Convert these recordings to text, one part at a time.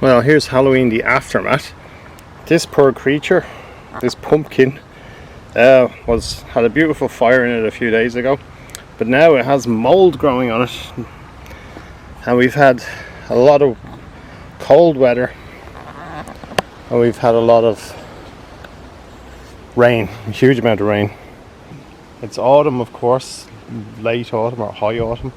Well, here's Halloween, the aftermath. This poor creature, this pumpkin, had a beautiful fire in it a few days ago, but now it has mold growing on it, and we've had a lot of cold weather, and we've had a lot of rain, a huge amount of rain. It's autumn, of course, late autumn or high autumn,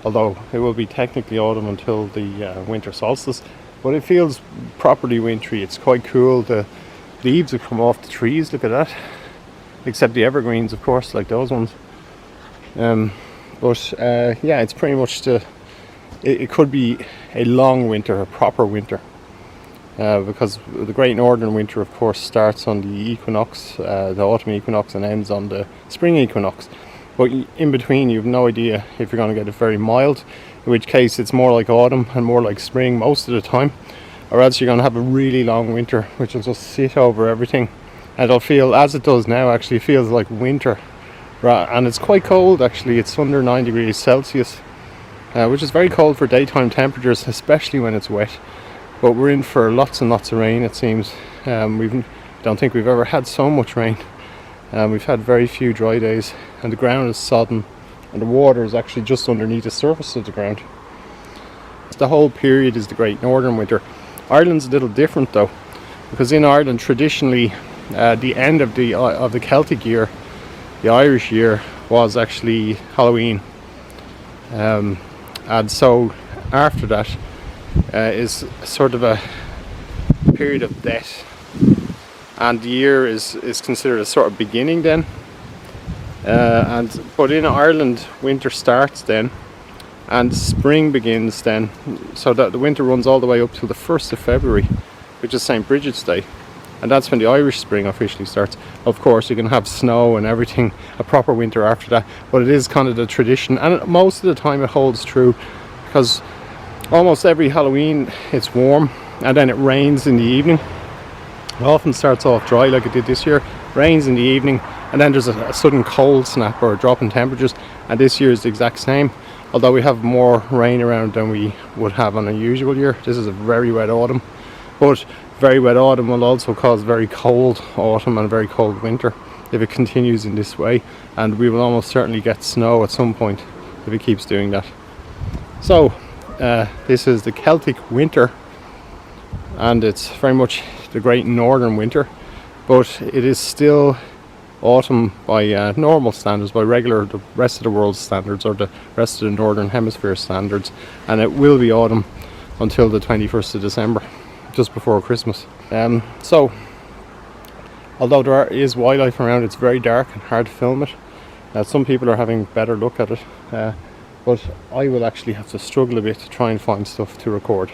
although it will be technically autumn until the winter solstice, but it feels properly wintry. It's quite cool. The leaves have come off the trees, look at that, except the evergreens, of course, like those ones. Yeah, it's pretty much it could be a long winter, a proper winter, because the Great Northern Winter, of course, starts on the equinox, the autumn equinox, and ends on the spring equinox. But in between, you have no idea if you're going to get it very mild, in which case it's more like autumn and more like spring most of the time, or else you're going to have a really long winter, which will just sit over everything, and it'll feel, as it does now, actually it feels like winter. And it's quite cold, actually. It's under 9 degrees Celsius, which is very cold for daytime temperatures, especially when it's wet. But we're in for lots and lots of rain, it seems. Don't think we've ever had so much rain. We've had very few dry days, and the ground is sodden, and the water is actually just underneath the surface of the ground. The whole period is the Great Northern Winter. Ireland's a little different though, because in Ireland traditionally the end of the Celtic year, the Irish year, was actually Halloween, and so after that is sort of a period of death, and the year is considered a sort of beginning then. But in Ireland, winter starts then, and spring begins then, so that the winter runs all the way up till the 1st of February, which is St. Bridget's Day, and that's when the Irish spring officially starts. Of course, you can have snow and everything, a proper winter after that, but it is kind of the tradition, and most of the time it holds true, because almost every Halloween it's warm, and then it rains in the evening. It often starts off dry like it did this year, rains in the evening, and then there's a sudden cold snap or a drop in temperatures, and this year is the exact same, although we have more rain around than we would have on a usual year. This is a very wet autumn, but very wet autumn will also cause very cold autumn and a very cold winter if it continues in this way, and we will almost certainly get snow at some point if it keeps doing that. So this is the Celtic Winter, and it's very much the Great Northern Winter, but it is still autumn by normal standards, by the rest of the world's standards, or the rest of the Northern Hemisphere standards, and it will be autumn until the 21st of December, just before Christmas. So although there is wildlife around, it's very dark and hard to film it. Some people are having better look at it, but I will actually have to struggle a bit to try and find stuff to record.